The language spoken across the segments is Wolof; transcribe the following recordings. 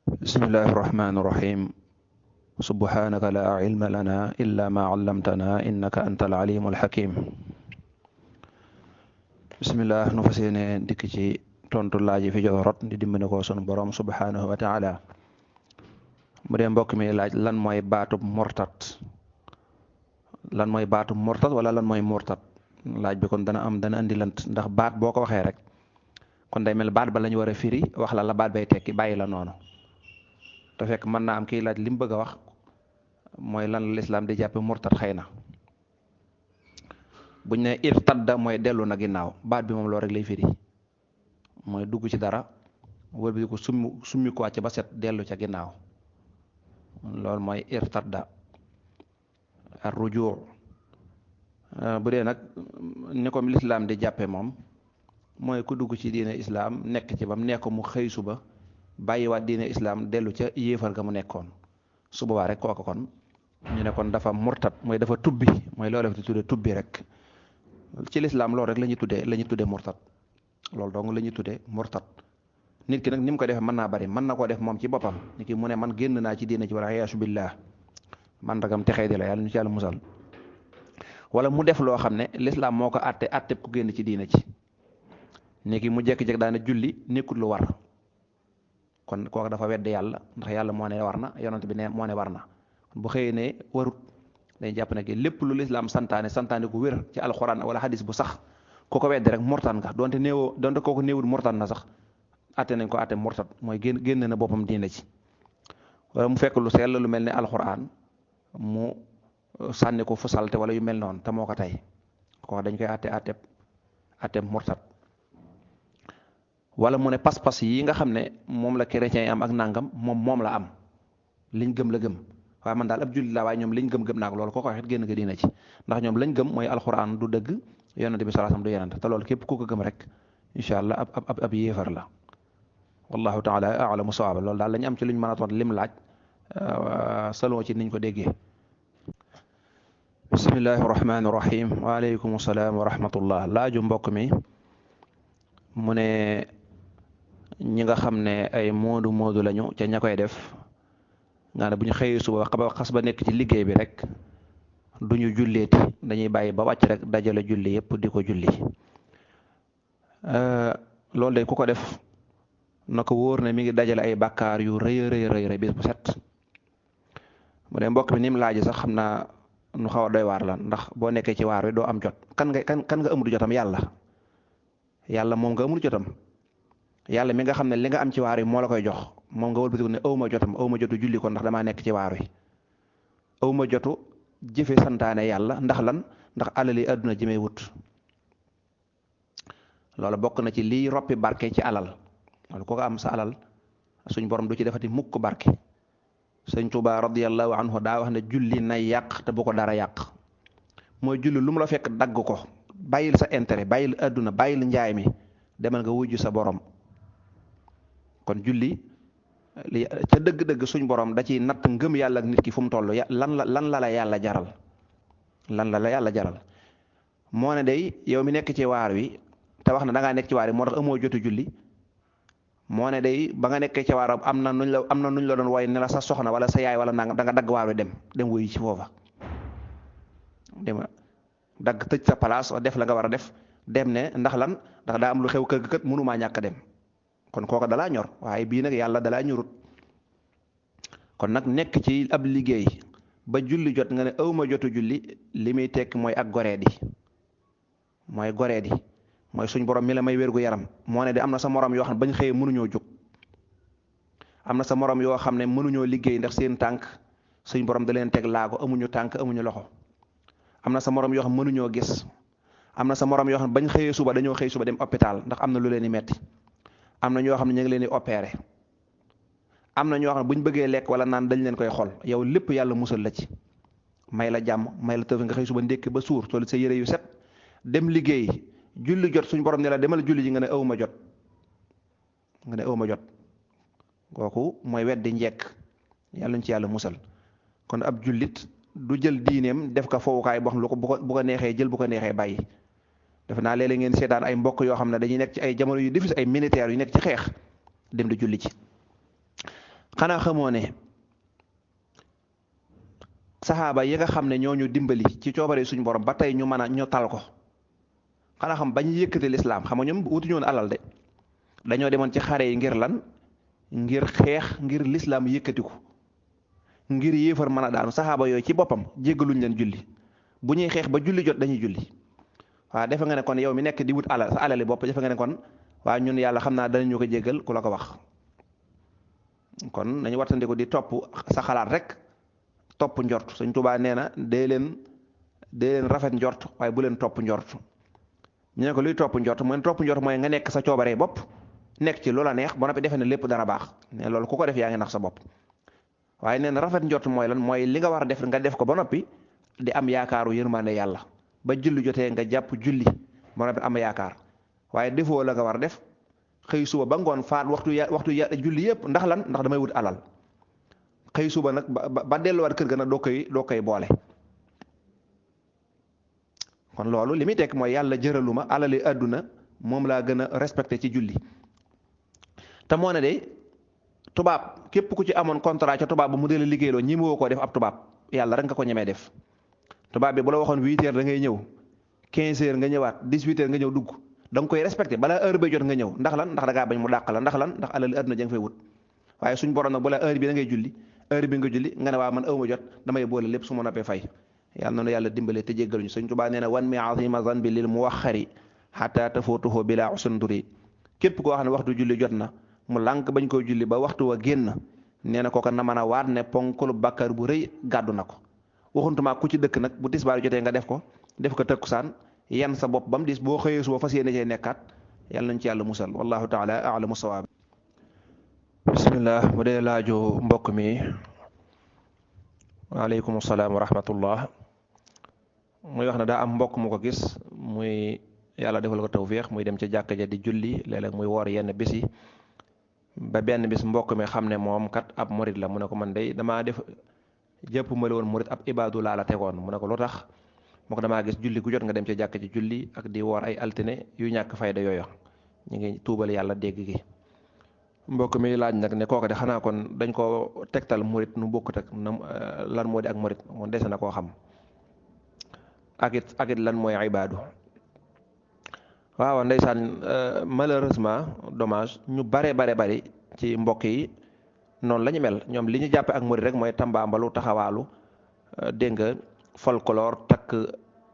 bismillahi irrahmani irrahim subhanaka la ilma lana illa ma allamtana innaka anta alalimu alhakim bismillah nu fas yéene dikk ci tontu laaj yi fi joto rot di dimbali ko sunu borom subhanahu wa taala mu dee mbokk mi laaj lan mooy baatub murtad wala lan mooy murtad laaj bi kon dana andi lant ndax baat boo ko waxee rek kon day mel baat ba lañu war a firi wax la baat bay tekki bàyyi la noonu te fekk mën naa am kii laaj li mu bëgg a wax mooy lan la lislaam di jàppe murtad xëy na buñ ne irtadda mooy dellu na ginnaaw baat bi moom loolu rek lay firi mooy dugg ci dara wër bi ko summi ko wàcc ba set dellu ca ginnaaw loolu mooy irtadda ar rujuu bu dee nag ni ko lislaam di jàppe moom mooy ku dugg ci diine islaam nekk ci bam nekk mu xëy suba bàyyiwaat diine islaam dellu ca yéefar ga mu nekkoon su boobaa rek kooka kon ñu ne kon dafa murtad mooy dafa tubbi mooy loolu daf di tudde tubbi rek ci lislaam loolu rek la ñuy tuddee murtad loolu dong la ñuy tuddee murtad nit ki nag ni mu ko defee mën naa bari mën na koo def moom ci boppam nit ki mu ne man génn naa ci diine ci wala yaasu billah man ragam texee di la yàlla ñu ci yàlla musal wala mu def loo xam ne lislaam moo ko àtte ku génn ci diine ci nit ki mu jekki-jekki daana julli nekkul lu war kon kooku dafa wedd yàlla ndax yàlla moo ne war na yonent bi ne moo ne war na bu xëyee ne warut dañ jàpp ne lépp lu lislaam santaane ku wér ci alxuraan wala hadis bu sax ku ko weddi rek murtad nga donte kooku néewul murtad na sax atte nañ ko atte murtad mooy génn na boppam diine ci wala mu fekk lu sell lu mel ne alxuraan mu sànni ko fu salte wala yu mel noonu te moo ko tey kooku dañ koy atte murtad wala mu ne pas-pas yi nga xam ne moom la chrétien yi am ak nangam moom la am liñ gëm la gëm waaye man daal ab jullit laa waaye ñoom liñ gëm naa ko loolu kooko waxit génn nga diina ci ndax ñoom lañ gëm mooy alxuraan du dëgg yonent bi sallallahu alayhi wasallam du yonent te loolu képp ku ko gëm rek incha allah ab yéefar la wallahu taala a'lamu sawaaba loolu daal lañ am ci luñ mën a tontu lim laaj saloo ci niñ ko déggee bismillahi rahmaani rahim waaleykum salaam wa rahmatullah laaju mbokk mi mu ne ñi nga xam ne ay moodu lañu ca ña koy def nga ne bu ñu xëyee suba xas ba nekk ci liggéey bi rek du ñu julleeti dañuy bàyyi ba wàcc rek dajale julli yëpp di ko julli loolu de ku ko def na ko wóor ne mi ngi dajale ay bàkkaar yu rëy bis bu set mu ne mbokk mi ni mu laaj sax xam naa nu xaw a doy waar la ndax boo nekkee ci waar wi doo am jot kan nga amul jotam yàlla moom nga amul jotam yàlla mi nga xam ne li nga am ci waar wi moo la koy jox moom nga wëlbatiku ne awma jotu julli ko ndax damaa nekk ci waar wi awma jotu jëfe santaane yàlla ndax lan ndax alal yi àdduna ji may wut loolu bokk na ci liy roppi barke ci alal loolu ko am sa alal suñ borom du ci defati mukk barke sëñ Tuubaa radiyallahu anhu daa wax ne julli na yàq te bu ko dara yàq mooy julli lu mu la fekk dagg ko bàyyil sa intérêt bàyyil àdduna bàyyil njaay mi demal nga wujju sa borom kon julli ca dëgg-dëgg suñ borom da ciy natt ngëm yàlla ak nit ki fu mu toll lan la yàlla jaral moo ne day yow mi nekk ci waar wi te wax na da ngaa nekk ci waar wi moo tax amoo jotu julli moo ne day ba nga nekkee ci waar am na nuñ la doon woy ne la sa soxna wala sa yaay wala nangam da nga dagg waar wi dem wuyu ci foofa dagg tëj sa place def la nga war a def dem ne ndax lan ndax daa am lu xew kër ga kat mënumaa ñàkk dem kon kooka dalaa ñor waaye bii nag yàlla dalaa ñorut kon nag nekk ci ab liggéey ba julli jot nga ne awma jotu julli li muy tekk mooy ak goreedi mooy suñ borom mi la may wérgu yaram moo ne de am na sa morom yoo xam ne bañ xëyee mënuñoo jóg am na sa morom yoo xam ne mënuñoo liggéey ndax seen tànk suñ borom da leen teg laago amuñu tànk amuñu loxo am na sa morom yoo xam mënuñoo gis am na sa morom yoo xam bañ xëyee suba dañoo xëy suba dem hôpital ndax am na lu leen di metti am na ñoo xam ne ñu ngi leen di opéré am na ñoo xam ne buñ bëggee lekk wala naan dañ leen koy xol yow lépp yàlla musal la ci may la jàmm may la tëf nga xëy suba ndékki ba suur sol sa yére yu set dem liggéey julli jot suñ borom ne la demal julli ji nga ne awma jot kooku mooy weddi njekk yàlla ñu ci yàlla musal kon ab jullit du jël diineem def ko fowukaay boo xam lu ko bu ko neexee jël bu ko neexee bàyyi def naa léeg-léeg ngeen seetaan ay mbokk yoo xam ne dañuy nekk ci ay jamono yu difficile ay militaires yu nekk ci xeex dem di julli ci xanaa xamoo ne saxaaba yi nga xam ne ñoo ñu dimbali ci coobare suñu borom ba tey ñu mën a ñu tal ko xanaa xam bañ yëkkati lislaam xam nga ñoom wutuñu woon alal de dañoo demoon ci xare yi ngir lan ngir xeex ngir lislaam yëkkatiku ngir yéefar mën a daanu saxaaba yooyu ci boppam jéggaluñ leen julli bu ñuy xeex ba julli jot dañuy julli waaw defe nga ne kon yow mi nekk di wut alal sa alali bopp defe nga ne kon waaw ñun yàlla xam naa danañu ko jéggal ku la ko wax kon nañu wattandiku di topp sa xalaat rek topp njort Sëñ Tuubaa nee na dee leen rafet njort waaye bu leen topp njort ñu ne ko luy topp njort mooy topp njort mooy nga nekk sa coobaree bopp nekk ci loola neex ba noppi defe ne lépp dana baax ne loolu ku ko def yaa ngi nax sa bopp waaye nee na rafet njort mooy lan mooy li nga war a def nga def ko ba noppi di am yaakaaru yërmande yàlla ba julli jotee nga jàpp julli ba noppi am yaakaar waaye defoo la nga war a def xëy suba ba ngoon faat waxtu julli yëpp ndax lan ndax damay wut alal xëy suba nag ba delluwaat kër ga nag doo koy boole kon loolu li muy tekk mooy yàlla jëraluma alali àdduna moom laa gën a respecté ci julli te moo ne de tubaab képp ku ci amoon contrat ca tubaab ba mu dee la liggéeyloo ñi woo koo def ab tubaab yàlla rek nga ko ñemee def tubaab bi bu la waxoon 8 heures da ngay ñëw 15 heures nga ñëwaat 18 heures nga ñëw dugg da nga koy respecté balaa heure ba jot nga ñëw ndax lan ndax da ngaa bañ mu dàq la ndax lan ndax alali àdduna ja nga fay wut waaye suñ borom nag bu la heure bi da ngay julli heure bi nga julli nga ne waa man awma jot damay boole lépp su ma noppee fay yàlla noonu yàlla dimbale te jéggaluñu Sëñ Tuubaa nee na wan mi azima zanbi lil muwaxxari xata tafutuhu bila usunduri képp koo xam ne waxtu julli jot na mu lànk bañ koy julli ba waxtu wa génn nee na kooka na mën a waat ne ponkolu bàkkaar bu rëy gàddu na ko waxuntuma ku ci dëkk nag bu tisbaar jotee nga def ko takkusaan yan sa bopp ba mu dis boo xëyee suba fas yéene cee nekkaat yàlla nañ ci yàlla musal wallahu taala alamu sawaab bismillah bu dee laaju mbokk mi waaleykum salaam wa rahmatullah muy wax ne daa am mbokk mu ko gis muy yàlla defal ko tawfiix muy dem ca jàkka ja di julli léeg-léeg muy woor yenn bis yi ba benn bis mbokk mi xam ne moom kat ab murit la mu ne ko man day damaa def jëpp ma woon murit ab ibaadu laa la tegoon mu ne ko lu tax moo ko damaa gis julli gu jot nga dem ca jàkka ji julli ak di woor ay altine yu ñàkk fayda yooyu ñu ngi tuubal yàlla dégg gi mbokk mi laaj nag ne kooku de xanaa kon dañ ko tegtal murit nu bokkut ak lan moo di ak murit moom dese na koo xam ak it lan mooy ibaadu waaw ndeysaan malheureusement dommage ñu bari ci mbokk yi noonu la ñu mel ñoom li ñu jàppe ak murit rek mooy tambaambalu taxawaalu dégg nga folklore takk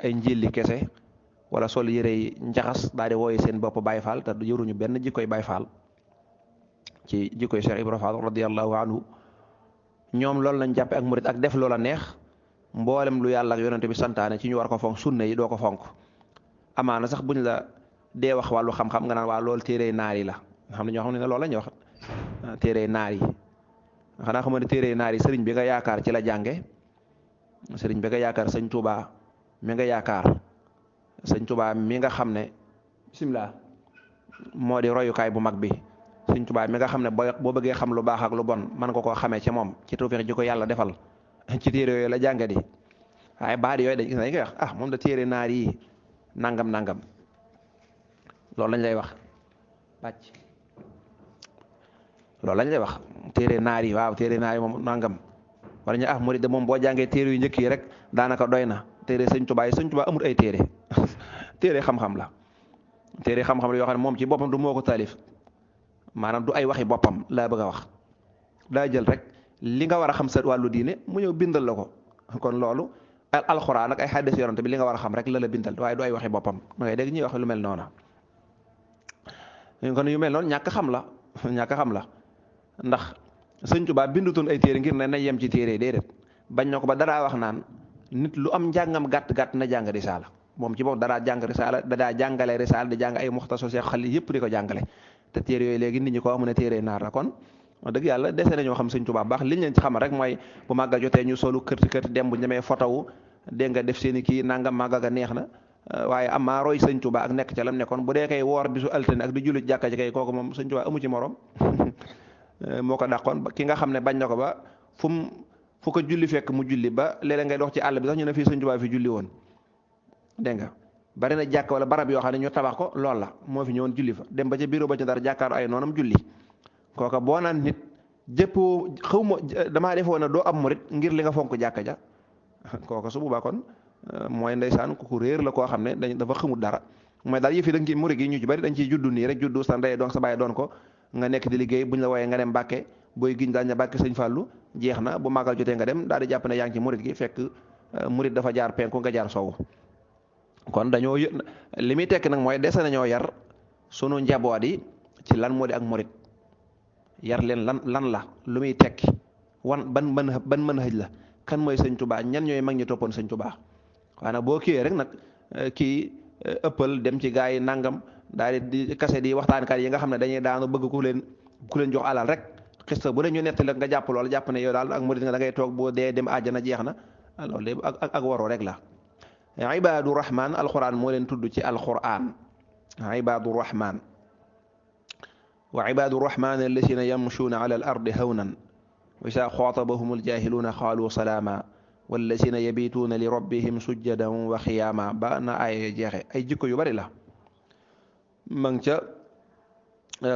ay njilli kese wala sol yére yi njaxas daal di wooye seen bopp Baay Faal te yoruñu benn jikkoy Baay Faal ci jikkoy Cheikh Ibra Faal radiyallahu anhu ñoom loolu lañ jàppe ak murit ak def loola neex mboolem lu yàlla ak yonente bi santaane ci ñu war ko fonk sunna yi doo ko fonk amaana sax buñ la dee wax wàllu xam-xam nga naan waa loolu téere naar yi la nga xam ne ñoo xam ne loolu la ñuy wax téere naar yi xanaa xam ne téere naar yi sëriñ bi nga yaakaar ci la jànge sëriñ bi nga yaakaar Sëñ Tuubaa mi nga yaakaar Sëñ Tuubaa mi nga xam ne bismillah moo di royukaay bu mag bi Sëñ Tuubaa mi nga xam ne boo bëggee xam lu baax ak lu bon mën nga koo xamee ci moom ci tawfiix ji ko yàlla defal ci téere yooyu la jànge di waaye baat yooyu dañ koy wax ah moom da téere naar yi nangam loolu lañ lay wax bàcc loolu lañ lay wax téere naar yi waaw téere naar yi moom nangam wala ñu murid de moom boo jàngee téere yu njëkk yi rek daanaka doy na téere Sëñ Tuubaa yi Sëñ Tuubaa amul ay téere téere xam-xam la téere xam-xam la yoo xam ne moom ci boppam du moo ko taalif maanaam du ay waxi boppam laa bëgg a wax daa jël rek li nga war a xam sa wàllu diine mu ñëw bindal la ko kon loolu alxuraan ak ay xaddis yonante bi li nga war a xam rek la bindal waaye du ay waxi boppam da ngay dégg ñuy wax lu mel noonu kon yu mel noonu ñàkk xam la ndax Sëñ Tuubaa bindutoon ay téere ngir ne na yem ci téere déedéet bañ na ko ba daraa wax naan nit lu am njàngam gàtt na jàng risaala moom ci bopp daraa jàng risaala dadaa jàngale risaala di jàng ay muxtasar Seex xali yëpp di ko jàngale te téere yooyu léegi nit ñi ko amu ne téere naar la kon wax dëgg yàlla dese nañoo xam Sëñ Tuubaa baax liñ leen ci xamal rek mooy bu màgga jotee ñu solu kërti dem bu ñemee fotowu dégg nga def seen i kii nangam màgga ga neex na waaye amaa roy Sëñ Tuubaa ak nekk ca lam nekkoon bu dee kay woor bisu altine ak di julli jàkka ji kay kooku moom Sëñ Tuubaa amu ci morom moo ko dàqoon ki nga xam ne bañ na ko ba fu ko julli fekk mu julli ba léeg-léeg ngay dox ci àll bi sax ñu ne fii Sëñ Tuubaa fi julli woon dégg nga bari na jàkk wala barab yoo xam ne ñu tabax ko lool la moo fi ñëwoon julli fa dem ba ca bureau ba ci dara jàkkaaru ay noonam julli kooka boo naan nit jëppoo xawma damaa defoon ne doo am murit ngir li nga fonk jàkka ja kooka su boobaa kon mooy ndeysaan ku réer la koo xam ne dafa xamul dara mooy daal yëf yi da nga ciy murit yi ñu ci bari dañ ciy juddu nii rek juddu sa ndey doon sa bàyyi doon ko nga nekk di liggéey buñ la wooyee nga dem Mbàkke booy giñ daañu la Mbàkke sëñ Fàllu jeex na bu màggal jotee nga dem daal di jàpp ne yaa ngi ci murit gi fekk murit dafa jaar penku nga jaar sowu kon dañoo li muy tekki nag mooy dese nañoo yar sunu njaboot yi ci lan moo di ak murit yar leen lan la lu muy tekki ban mën a xëj la kan mooy sëñ Tubaa ñan ñooy mag ñi toppoon sëñ Tubaa waaye nag boo kiiyee rek nag kii ëppal dem ci gaa yi nangam daal di kase di waxtaankat yi nga xam ne dañuy daanu bëgg ku leen jox alal rek xista bu ne ñu nettali nga jàpp loolu jàpp ne yow daal ak murit nga da ngay toog boo dee dem àjjana jeex na loolu lépp ak waroo rek la ibaadu rahman alquran moo leen tudd ci alquran ibaadu rahman wa ibaadu rahman alladina yamshuuna ala al ardi hawnan wa isa xaatabahum aljahiluuna qaalu salaama walladina yabituuna li rabbihim sujjadan wa xiyaama ba na ay jeexe ay jikko yu bari la ma ngi ca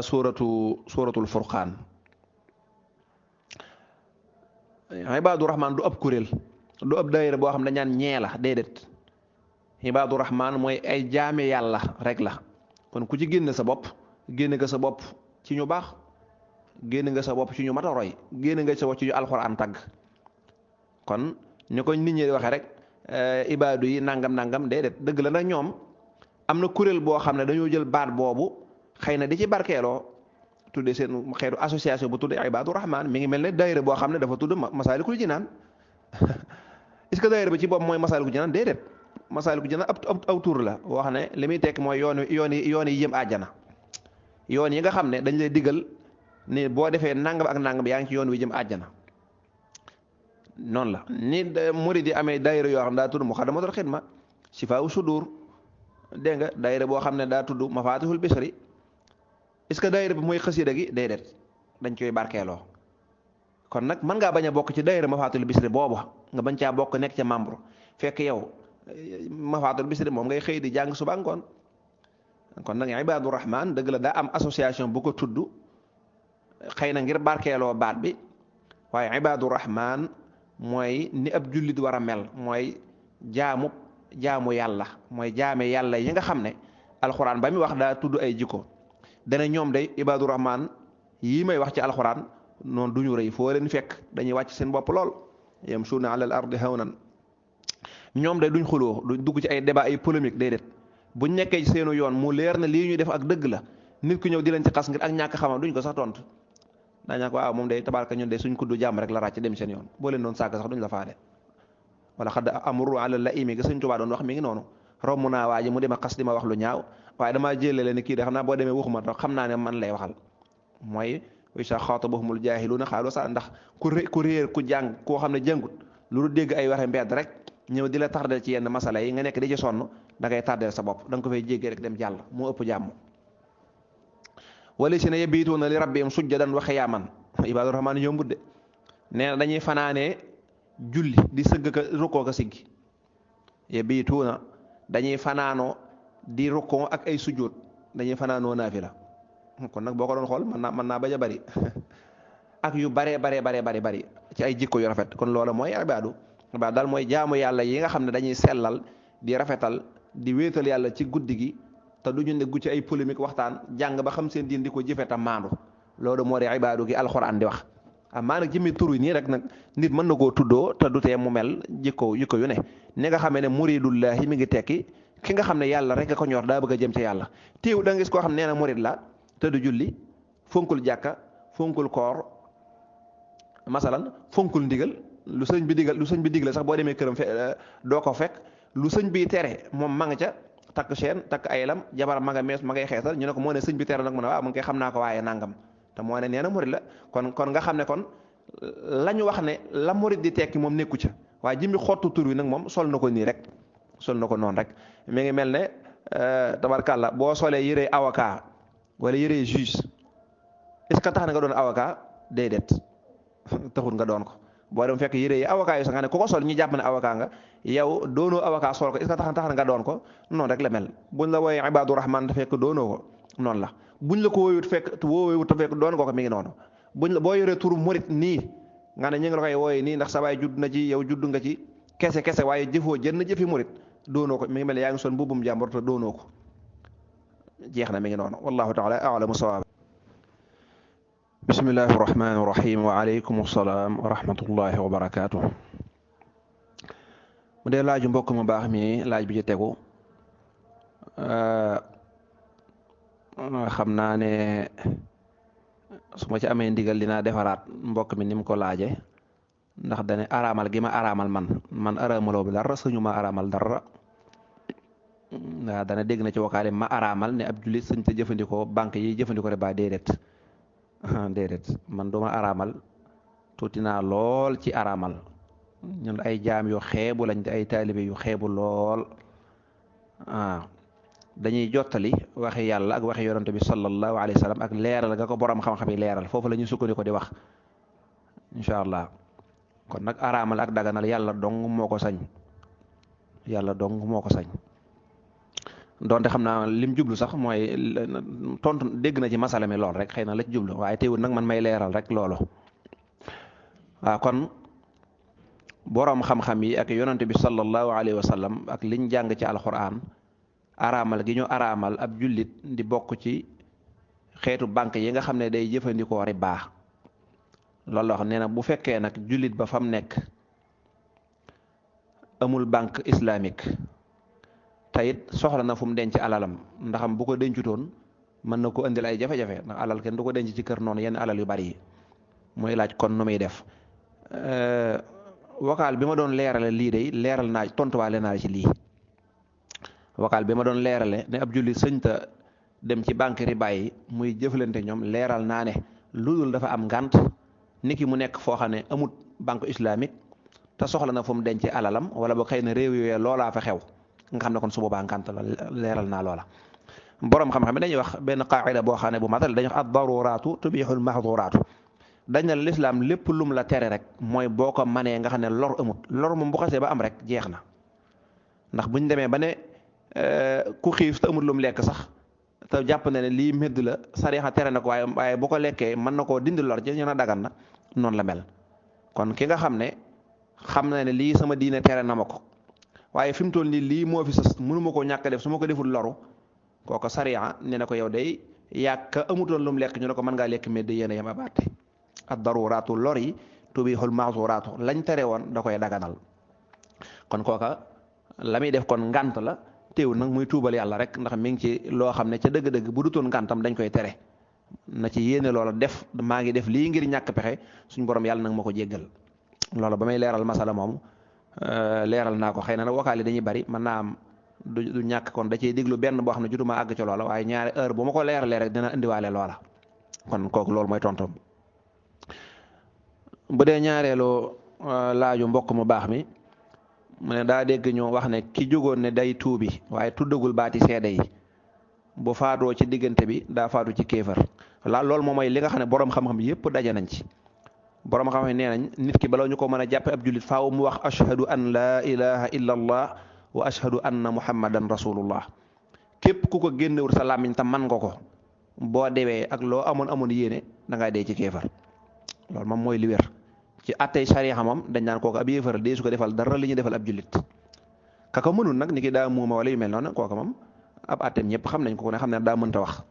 suratul furqaan ibaadu rahman du ab kuréel du ab daayira boo xam ne dañaan ñee la déedéet ibaadu rahman mooy ay jaame yàlla rek la kon ku ci génne sa bopp génne nga sa bopp ci ñu baax génne nga sa bopp ci ñu mat a roy génne nga sa bopp ci ñu alxuraan tagg kon ni ko nit ñi di waxee rek ibaadu yi nangam déedéet dëgg la nag ñoom am na kuréel boo xam ne dañoo jël baat boobu xëy na di ci barkeeloo tudde seen xeetu association bu tudde ibaadu rahman mi ngi mel ne daayira boo xam ne dafa tudd masaalikul jinaan est-ce que daayira bi ci bopp mooy masaalikul jinaan déedéet masaalikul jinaan aw tur la boo xam ne li muy tekk mooy yoon yi jëm àjjana yoon yi nga xam ne dañ lay digal ni boo defee nangam ak nangam yaa ngi ci yoon wi jëm àjjana noonu la ni murid yi amee daayira yoo xam ne daa tudd muxaddamatul xidma sifaawu sudur dégg nga daayira boo xam ne daa tudd mafatihul bisri est-ce que daayira bi mooy xasida gi déedéet dañ koy barkeeloo kon nag mën ngaa bañ a bokk ci daayira mafatihul bisri boobu nga bañ caa bokk nekk ca membre fekk yow mafatihul bisri moom ngay xëy di jàng suba ngoon kon nag ibaadu rahman dëgg la daa am association bu ko tudd xëy na ngir barkeeloo baat bi waaye ibaadu rahman mooy ni ab jullit war a mel mooy jaamu yàlla mooy jaame yàlla yi nga xam ne alxuraan ba muy wax daa tudd ay jikko dana ñoom day ibaadu rahman yii may wax ci alxuraan noonu du ñu rëy foo leen fekk dañuy wàcc seen bopp lool yamshuuna ala al ardi hawnan ñoom day duñ xuloo duñ dugg ci ay débat ay polémique déedéet buñ nekkee ci seenu yoon mu leer na lii ñuy def ak dëgg la nit ku ñëw di leen ci xas ngir ak ñàkk xamam duñ ko sax tontu daañaa ko waaw moom day tabaraka ñun de suñ kuddu jàmm rek la ràcc dem seen yoon boo leen doon sàgg sax duñ la faade wala xad amru ala la imi ga sëñ Tuubaa doon wax mi ngi noonu romb naa waa ji mu dem a xas di ma wax lu ñaaw waaye damaa jëlee leen kii de xam naa boo demee waxuma tax xam naa ne man lay waxal mooy sa xaatabahumul jaahiluuna xaalu sa ndax ku réer ku jàng koo xam ne jàngut lu dégg ay waxe mbedd rek ñëw di la tardel ci yenn masala yi nga nekk di ci sonn da ngay tardel sa bopp da nga ko fay jéggee rek dem jàll moo ëpp jàmm wala si ne yabituuna li rabbihim sujjadan wa xiyaaman ibaadu rahmaan yombut de nee na dañuy fanaanee julli di sëgg ka rukkoo ka siggi yabituuna dañuy fanaanoo di rukkoo ak ay sujjóot dañuy fanaanoo naafila kon nag boo ko doon xool mën naa bañ a bari ak yu bari ci ay jikko yu rafet kon loola mooy ibaadu daal mooy jaamu yàlla yi nga xam ne dañuy sellal di rafetal di wéetal yàlla ci guddi gi te du ñu ne ci ay polémique waxtaan jàng ba xam seen diin di ko jëfe ta maandu loolu moo di ibaadu gi alxuraan di wax amaa nag jëmmi tur yi nii rek nag nit mën na koo tuddoo te du tee mu mel jikko yu ne ni nga xamee ne muridullahi mi ngi tekki ki nga xam ne yàlla rek ko ñor daa bëgg a jëm ci yàlla téew da nga gis koo xam ne nee na murid la te du julli fonkul jàkka fonkul koor masalan fonkul ndigal lu sëñ bi digal sax boo demee këram doo ko fekk lu sëñ bi tere moom ma nga ca takk chaîne takk ay lam jabar ma nga mees ma ngay xeesal ñu ne ko moo ne sëñ bi tere nag mu ne waaw mu ngi koy xam naa ko waaye nangam te moo ne nee na murid la kon nga xam ne kon la ñu wax ne la murid di tekki moom nekku ca waaye jimmi xottu tur wi nag moom sol na ko nii rek sol na ko noonu rek mi ngi mel ne tabarkàlla boo solee yëree avocat wala yëree juge est-ce que tax na nga doon avocat déedéet taxul nga doon ko boo dem fekk yére yi avocat yi sax nga ne ku ko sol ñu jàpp ne avocat nga yow doonoo avocat sol ko est-ce que tax na nga doon ko noonu rek la mel buñ la wooyee ibaadu rahman te fekk doonoo ko noonu la buñ la ko wóoyut te fekk doon nga ko mi ngi noonu boo yoree turu murit nii nga ne ñu ngi la koy wooyee nii ndax sa baay judd na ci yow judd nga ci kese waaye jëfoo jënn jëfi murit doonoo ko mi ngi mel ne yaa ngi sol mbubbum jàmbur te doonoo ko jeex na mi ngi noonu wallahu taala a'lamu sawaab bismillahi rahmaani rahim wa aleykum salaam wa rahmatullahi wa barakaatu. mu dee laaju mbokk mu baax mi laaj bi ci tegu xam naa ne su ma ci amee ndigal dinaa defaraat mbokk mi ni mu ko laaje ndax dane araamal gi ma araamal man araamaloo bi dara suñu ma araamal dara waaw dana dégg na ci wakaale ma araamal ne ab jullit suñ te jëfandikoo banque yi jëfandikoo riba déedéet man duma araamal tuuti naa lool ci araamal ñun ay jaam yu xeebu lañ ay taalibe yu xeebu lool dañuy jottali waxi yàlla ak waxi yonante bi sallallahu alayhi wa sallam ak leeral nga ko borom xam-xam yi leeral foofu la ñuy sukkandiku di wax incha allah kon nag araamal ak daganal yàlla dong moo ko sañ donte xam naa lim jublu sax mooy tontu dégg na ci masala mi lool rek xëy na la ci jublu waaye teewul nag man may leeral rek loolu waaw kon boroom xam-xam yi ak yonante bi sallallahu alayhi wa sallam ak liñ jàng ci alquran araamal gi ñu araamal ab jullit di bokk ci xeetu banque yi nga xam ne day jëfandikoo riba loolu wax nee na bu fekkee nag jullit ba fam nekk amul banque islamique tayit soxla na fu mu denc alalam ndaxam bu ko dencutoon mën na ko indil ay jafe-jafe ndax alal kenn du ko denc ci kër noonu yenn alal yu bari yi muy laaj kon nu muy def vocal bi ma doon leerale lii de leeral naa tontuwaale naa ci lii vocal bi ma doon leerale ne ab jullit sëñta dem ci banque riba yi muy jëflante ñoom leeral naa ne lu dul dafa am ngànt niki mu nekk foo xam ne amut banque islamique te soxla na fu mu denc alalam wala ba xëy na réew yooyu loolaa fa xew nga xam ne kon su boobaa ngànt la leeral naa loola borom xam-xam dañuy wax benn qaacida boo xam ne bu matal dañuy wax ad-daruraatu tubixul mahduraatu dañ ne lislaam lépp lum la tere rek mooy boo ko manee nga xam ne lor amut lor moom bu xasee ba am rek jeex na ndax buñ demee ba ne ku xiif te amut lum lekk sax te jàpp na ne lii médd la sariya tere na ko waaye bu ko lekkee mën na koo dindi lor ci ñu na dagan na noonu la mel kon ki nga xam ne xam na ne lii sama diine tere na ma ko waaye fi mu toll nii lii moo fi sës mënuma koo ñàkk def su ma ko deful loru kooku sariya ne na ko yow day yàq amutoon lu mu lekk ñu ne ko mën ngaa lekk mais day yéen a yem abaate ad daruraatu lor yi tubixul maxzuraatu lañ tere woon da koy daganal kon kooka la muy def kon ngant la teewul nag muy tuubal yàlla rek ndax mi ngi ci loo xam ne ca dëgg-dëgg bu dutoon ngantam dañ koy tere na ci yéene loola def maa ngi def lii ngir ñàkk pexe suñ borom yàlla nag ma ko jéggal loolu ba may leeral masala moom leeral naa ko xëy na nag wakaal yi dañuy bari mën naa am du ñàkk kon da cey déglu benn boo xam ne jutuma àgg ci loola waaye ñaari heure bu ma ko leeralee rek dina indiwaale loola kon kooku loolu mooy tontom bu dee ñaareelu laaju mbokk mu baax mi mu ne daa dégg ñu wax ne ki jógoon ne day tuubi waaye tuddagul baati seede yi bu faatoo ci diggante bi daa faatu ci kéefar loolu moom mooy li nga xam ne borom xam-xam yépp daje nañ ci borom xam-xam nee nañ nit ki bala ñu ko mën a jàppe ab jullit faaw mu wax ashhadu an laa ilaha illa allah wa ashhadu anna muhammadan rasulullah képp ku ko génnewul sa làmmiñ tam man nga ko boo dewee ak loo amoon yéene da ngay dee ci kéefar loolu moom mooy li wér ci attey sariya moom dañ naan kooku ab yéefar dee su ko defal dara li ñu defal ab jullit kaka mënul nag ni ki daa muuma wala yu mel noonu kooku moom ab atteem ñëpp xam nañ ko ne xam ne daa mënta wax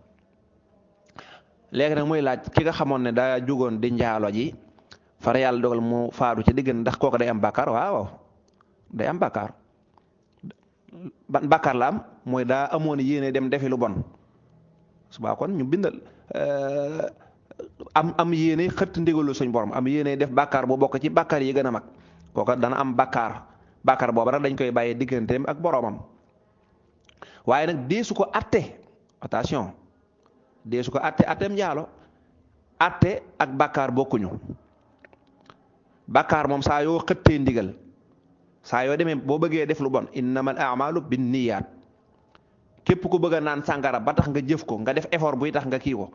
léegi nag muy laaj ki nga xamoon ne daa jugoon di njaalo ji far yàlla dogal mu faatu ci diggante ndax kooku day am bàkkaar waaw day am bàkkaar ban bàkkaar la am mooy daa amoon yéene dem defi lu bon subaa kon ñu bindal am yéene xëtt ndigalu suñ borom am yéene def bàkkaar bu bokk ci bàkkaar yi gën a mag kooka dana am bàkkaar booba nag dañ koy bàyyi digganteem ak boromam waaye nag deesu ko atte attention deesu ko atteem njaalo atte ak bàkkaar bokkuñu bàkkaar moom saa yoo xëttee ndigal saa yoo demee boo bëggee def lu bon innamal a'malu binniyaat képp ku bëgg a naan sàngara ba tax nga jëf ko nga def effort buy tax nga kii ko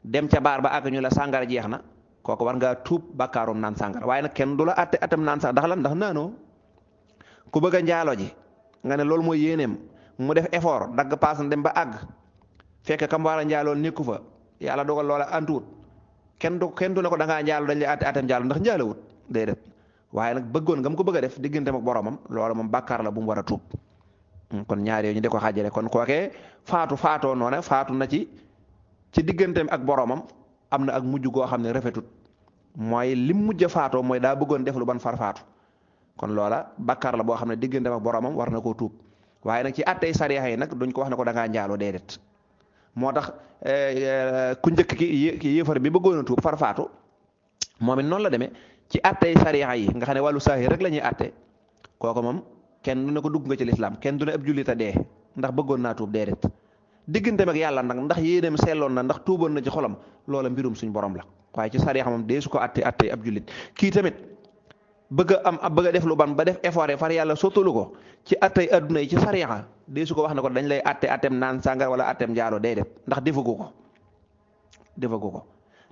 dem ca baar ba àgg ñu la sàngara jeex na kooku war ngaa tuub bàkkaarum naan sàngara waaye nag kenn du la atem naan sax ndax lan ndax naanoo ku bëgg a njaalo ji nga ne loolu mooy yéeneem mu def effort dagg paas na dem ba àgg fekk kam war a njaalool nekku fa yàlla dogal loola antuwut kenn du ne ko da ngaa njaalo dañ lay atem njaalo ndax njaalawut déedéet waaye nag bëggoon nga mu ko bëgg a def digganteem ak boromam loolu moom bàkkaar la bu mu war a tuub kon ñaar yooyu ñu di ko xaajale kon kookee faatoo noona faatu na ci digganteem ak boromam am na ak mujj goo xam ne rafetut mooy lim mujj a faatoo mooy daa bëggoon def lu ban far faatu kon loola bàkkaar la boo xam ne digganteem ak boromam war na koo tuub waaye nag ci attey sariya yi nag duñ ko wax ne ko da ngaa njaaloo déedéet moo tax ku njëkk ki yéefar bi bëggoon a tuub far faatu moom it noonu la demee ci attey sariya yi nga xam ne wàllu saahir rek la ñuy atte kooku moom kenn du ne ko dugg nga ci lislaam kenn du ne ab jullit a dee ndax bëggoon naa tuub déedéet digganteem ak yàlla nag ndax yéeneem selloon na ndax tuuboon na ci xolam loola mbirum suñ borom la waaye ci sariya moom dee su ko atte ab jullit kii tamit bëgg a def lu ban ba def effort far yàlla sottalu ko ci attey adduna yi ci sariya dee su ko wax ne ko dañ lay attem naan sàngar wala attem njaalo déedéet ndax defagu ko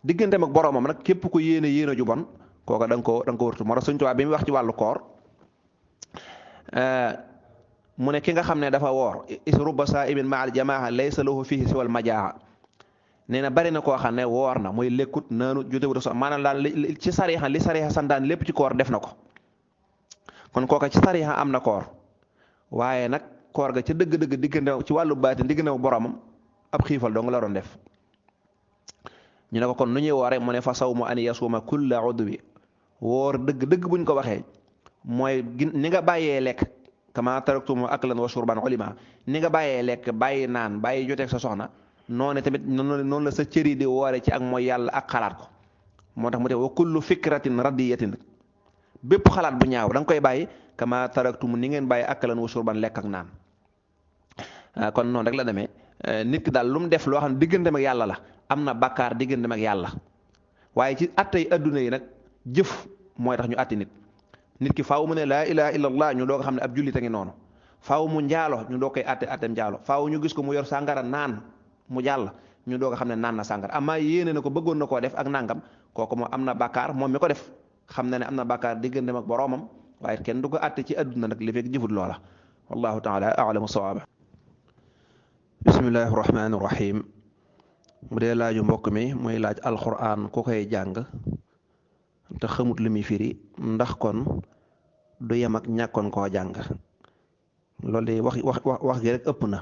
digganteem ak boromam nag képp ku yéene ju bon kooka da nga ko wërtu moo tax Sëñ Tuubaa bi mu wax ci wàllu koor mu ne ki nga xam ne dafa woor is rubba saa'imin ma'al jamaaha laysa lahu fihi siwal majaaha nee na bari na koo xam ne woor na mooy lekkut naanu jotewut so maanaam daal ci sariya li sariya santaan lépp ci koor def na ko kon kooka ci sariya am na koor waaye nag koor ga ca dëgg-dëgg diggante ci wàllu baatin diggante boromam ab xiifal dong la doon def ñu ne ko kon nu ñuy woore mu ne fa sawmu an yasuma kulla udwi woor dëgg-dëgg buñ ko waxee mooy ni nga bàyyee lekk kama taraktum aklan wa shurban ulima ni nga bàyyee lekk bàyyi naan bàyyi joteeg sa soxna noonu tamit noonu la sa cëri di woore ci ak mooy yàlla ak xalaat ko moo tax mu te wa kullu fikratin radiyatin bépp xalaat bu ñaaw da nga koy bàyyi kama taraktum ni ngeen bàyyi aklan wa shurban lekk ak naan kon noonu rek la demee nit ki daal lu mu def loo xam ne digganteem ak yàlla la am na bàkkaar digganteem ak yàlla waaye ci attey adduna yi nag jëf mooy tax ñu atti nit ki faaw mu ne laa ilaha illallah ñu doog a xam ne ab jullit a ngi noonu faaw mu njaalo ñu doog koy attem njaalo faaw ñu gis ko mu yor sàngara naan mu jàll ñu doog a xam ne naan na sàngara amaa yéene na ko bëggoon na koo def ak nangam kooku moom am na bàkkaar moom mi ko def xam na ne am na bàkkaar digganteem ak boroomam waaye kenn du ko atte ci adduna nag li fekk jëfut loola wallahu taala a'lamu sawaaba bismillahi rahmaani rahim mu dee laaju mbokk mi muy laaj alquran ku koy jàng te xamut li muy firi ndax kon du yem ak ñàkkoon koo jàng loolu de wax gi rek ëpp na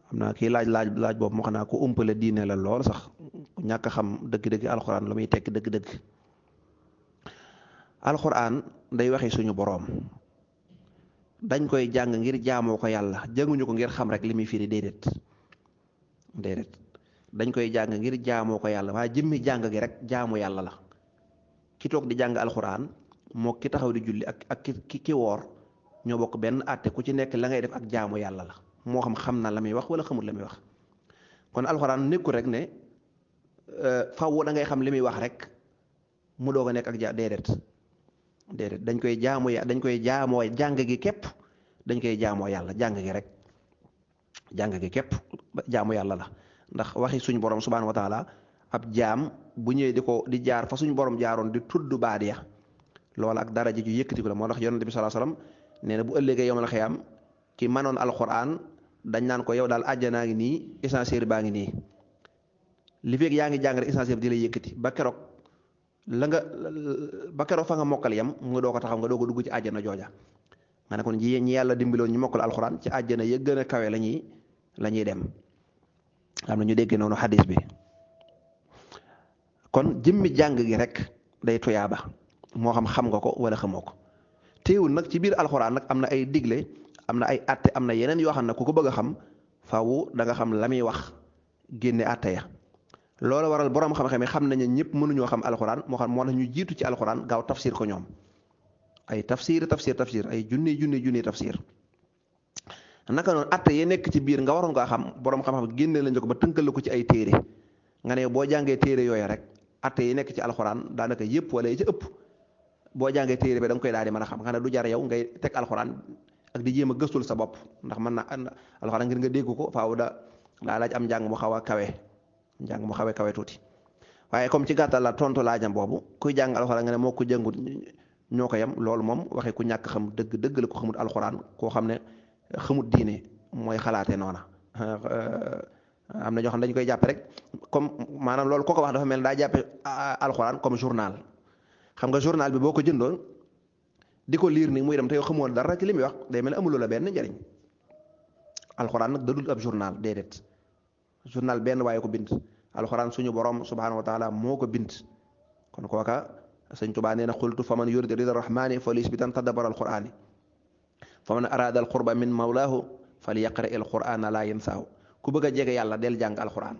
xam naa kii laaj boobu moo xam naa ku umpale diine la lool sax ku ñàkk xam dëgg-dëgg alxuraan lu muy tekki dëgg-dëgg alxuraan day waxi suñu boroom dañ koy jàng ngir jaamoo ko yàlla jànguñu ko ngir xam rek li muy firi déedéet dañ koy jàng ngir jaamoo ko yàlla waaye jëmmi jàng gi rek jaamu yàlla la ki toog di jàng alxuraan moo ki taxaw di julli ak ki woor ñoo bokk benn àtte ku ci nekk la ngay def ak jaamu yàlla la moo xam na la muy wax wala xamul la muy wax kon alxuraan nekkul rek ne faw da ngay xam li muy wax rek mu doog a nekk ak déedéet dañ koy jaamoo jàng gi képp dañ koy jaamoo yàlla jàng gi képp jaamu yàlla la ndax waxi suñu borom subhaanahu wa taala ab jaam bu ñëwee di jaar fa suñu borom jaaroon di tudd baat ya loola ak daraja ju yëkkati ko la moo tax yonent bi sallallahu alayhi wasallam nee na bu ëllëgee yawmal xiyaam ki manoon alquran dañ naan ko yow daal àjjanaa ngi nii essentiel baa ngi nii li fekk yaa ngi jàng rek essentiel di lay yëkkati ba keroog fa nga mokkal yam nga doo ko taxaw nga doo ko dugg ci àjjana jooja nga ne kon ñi yàlla dimbiloon ñu mokkal alquran ci àjjana ya gën a kawe la ñuy dem am na ñu dégg noonu xadis bi kon jëmmi jàng gi rek day tuyaaba moo xam nga ko wala xamoo ko teewul nag ci biir alxuraan nag am na ay digle am na ay atte am na yeneen yoo xam ne ku ko bëgg a xam faaw da nga xam la muy wax génne atte ya loolu waral borom xam-xam yi xam nañu ñëpp mënuñoo xam alxuraan moo tax ñu jiitu ci alxuraan gaaw tafsir ko ñoom ay tafsir ay junni tafsir naka noonu atte yi nekk ci biir nga waroon koo xam borom xam-xam génne lañ ko ba tënkal ko ci ay téere nga ne boo jàngee téere yooyu rek atte yi nekk ci alxuraan daanaka yëpp wala yi ci ëpp boo jàngee téere bi da nga koy daal di mën a xam nga ne du jar yow ngay teg alxuraan ak di jéem a gëstul sa bopp ndax mën na alxuraan ngir nga dégg ko faaw daa laaj am njàng mu xaw a kawe tuuti waaye comme ci gàttal la tontu laajam boobu kuy jàng alxuraan nga ne moo ko jàngut ñoo ko yem loolu moom waxee ku ñàkk xam dëgg la ko xamut alxuraan koo xam ne xamut diine mooy xalaate noona am na ñoo xam dañu koy jàppe rek comme maanaam loolu ko wax dafa mel daa jàppe alxuraan comme journal xam nga journal bi boo ko jëndoon di ko liir nii muy dem te yow xamoo dara ci li muy wax day mel amuloo la benn njariñ alxuraan nag da dul ab journal déedéet journal benn waaye ko bind alxuraan suñu borom subhanahu wa taala moo ko bind kon kooka sëñ Tuubaa nee na xultu fa man yurid rida rahmani fa lisbitan tadabbara alqurani fa man arada alqurba min mawlaahu fal yaqra il qurana la yansaahu ku bëgg a jege yàlla del jàng alquran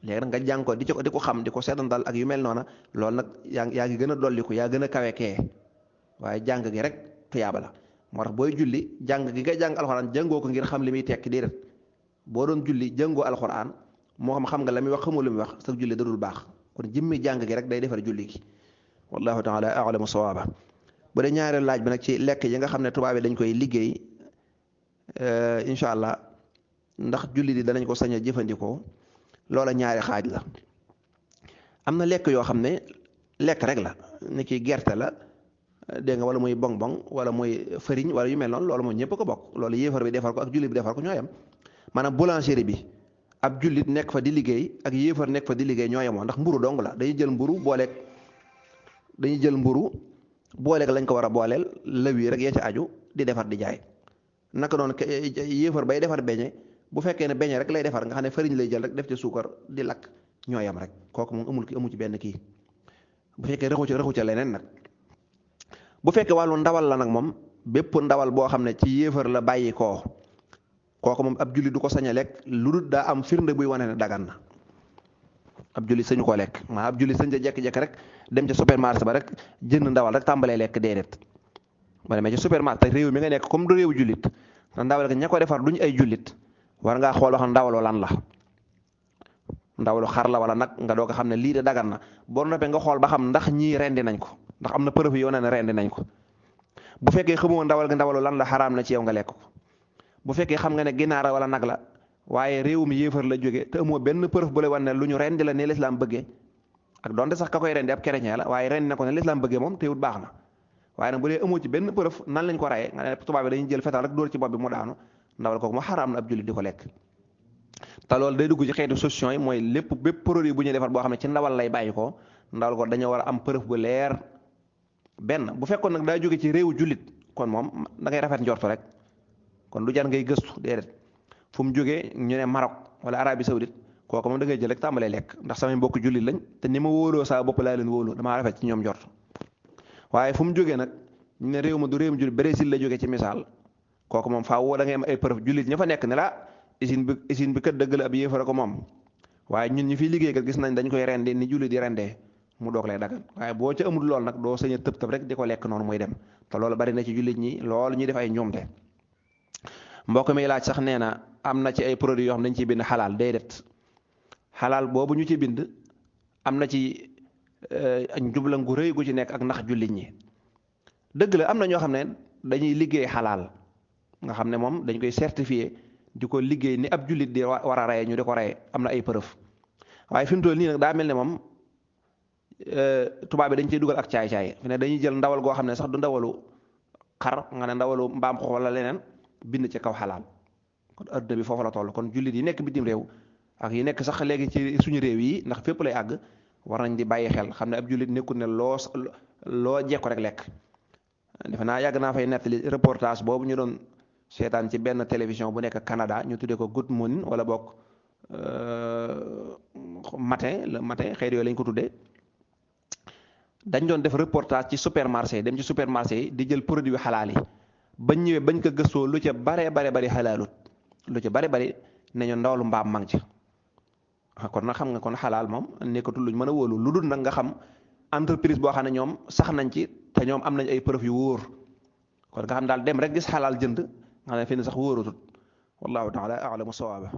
léegi nag nga jàng ko di ko xam di ko seetantal ak yu mel noona loolu nag yaa ngi gën a dolliku yaa gën a kawe kee waaye jàng gi rek tuyaaba la moo tax booy julli jàng gi nga jàng alquran jàngoo ko ngir xam li muy tekki déedéet boo doon julli jàngoo alquran moo xam nga la muy wax xamoo li muy wax sa julli dadul baax kon jëmmi jàng gi rek day defar julli gi wallahu taala a'lamu sawaaba bu dee ñaareelu laaj bi nag ci lekk yi nga xam ne tubaab yi dañ koy liggéey incha allah ndax julli di danañ ko sañ a jëfandikoo loola ñaari xaaj la am na lekk yoo xam ne lekk rek la ni ki gerte la dégg nga wala muy bong-bong wala muy fëriñ wala yu mel noonu loolu moom ñëpp ko bokk loolu yéefar bi defar ko ak jullit bi defar ko ñoo yem maanaam boulangerie bi ab jullit nekk fa di liggéey ak yéefar nekk fa di liggéey ñoo yemoo ndax mburu dong la dañuy jël mburu booleeg lañ ko war a booleel lëw yi rek yee ci aju di defar di jaay naka noonu yéefar bay defar beñe bu fekkee ne beñe rek lay defar nga xam ne fariñ lay jël rek def ci suukar di lakk ñoo yem rek kooku moom amu ci benn kii bu fekkee rëxu ca leneen nag bu fekkee wàllu ndawal la nag moom bépp ndawal boo xam ne ci yéefar la bàyyi koo kooku moom ab julli du ko sañ a lekk lu dul daa am firnde buy wane ne dagan na ab julli sañu koo lekk maa ab julli sañ ca jekk-jekk rek dem ca supermarché ba rek jënd ndawal rek tàmbalee lekk déedéet ba demee ci supermarché réew mi nga nekk comme du réewu jullit te ndawal ga ña ko defar duñu ay jullit war ngaa xool wax ndawaloo lan la ndawalu xar la wala nag nga doog a xam ne lii de dagan na boo noppee nga xool ba xam ndax ñii rendi nañ ko ndax am na preuve yoo ne rendi nañ ko bu fekkee xamoo ndawal ga ndawalu lan la xaraam na ci yow nga lekk ko bu fekkee xam nga ne ginaara wala nag la waaye réew mi yéefar la jóge te amoo benn preuve bu lay wan ne lu ñu rendi la ne lislaam bëggee ak donte sax ka koy rendi ab chrétien la waaye rendi na ko ne lislaam bëggee moom teewut baax na waaye nag bu dee amoo ci benn preuve nan lañ ko rayee nga ne tubaab bi dañuy jël fetal rek dóor ci bopp bi mu daanu ndawal kooku mu xaraam na ab jullit di ko lekk te loolu day dugg ci xeetu solution yi mooy bépp produit bu ñuy defar boo xam ne ci ndawal lay bàyyi ko ndawal ko dañoo war a am preuve bu leer benn bu fekkoon nag daa jóge ci réewu jullit kon moom da ngay rafet njortu rek kon du jar ngay gëstu déedéet fu mu jógee ñu ne Maroc wala Arabie Saoudite kooku moom da ngay jël rek tàmbalee lekk ndax samay mbokk jullit lañ te ni ma wóoloo saa bopp laa leen wóolu damaa rafet ci ñoom njort waaye fu mu jógee nag ñu ne réew ma du réewum jullit Brésil la jógee ci misaal kooku moom faaw da ngay am ay preuve jullit ña fa nekk ne la usine bi kat dëgg la ab yéefara ko moom waaye ñun ñu fiy liggéey kat gis nañ dañ koy rendi ni jullit di rendee mu doog lay dagan waaye boo ca amul lool nag doo sañ a tëb rek di ko lekk noonu muy dem te loolu bari na ci jullit ñi loolu ñuy def ay njuumte mbokk mi laaj sax nee na am na ci ay produits yoo xam dañ ciy bind xalaal déedéet xalaal boobu ñu ci bind am na ci njublan gu rëy gu ci nekk ak ndax jullit ñi dëgg la am na ñoo xam ne dañuy liggéey xalaal nga xam ne moom dañ koy certifié di ko liggéey ni ab jullit di war a reye ñu di ko reye am na ay preuve waaye fi mu toll nii nag daa mel ne moom tubaab bi dañ ciy dugal ak caay-caay fi ne dañuy jël ndawal goo xam ne sax du ndawalu xar nga ne ndawalu mbaam xoox wala leneen bind ci kaw xalaal kon adduna bi foofu la toll kon jullit yi nekk bitim réew ak yi nekk sax léegi ci suñu réew yi ndax fépp lay àgg war nañ di bàyyi xel xam ne ab jullit nekkul ne loo jekko rek lekk defe naa yàgg naa fay nettali reportage boobu ñu doon seetaan ci benn télévision bu nekk Canada ñu tuddee ko Good Morning wala bokk le matin xëy yooyu lañ ko tuddee dañ doon def reportage ci supermarché dem ci supermarché yi di jël produit xalaal yi bañ ñëwee bañ ko gëstoo lu ca bari xalaalut lu ca bari ne ñu ndawalu mbaam mang ci kon nag xam nga kon xalaal moom nekkatul luñ mën a wóolu lu dul nag nga xam entreprise boo xam ne ñoom sax nañ ci te ñoom am nañ ay preuve yu wóor kon nga xam daal dem rek gis xalaal jënd nga xam ne fi ne sax wóoratut wallahu taala a'lamu sawaaba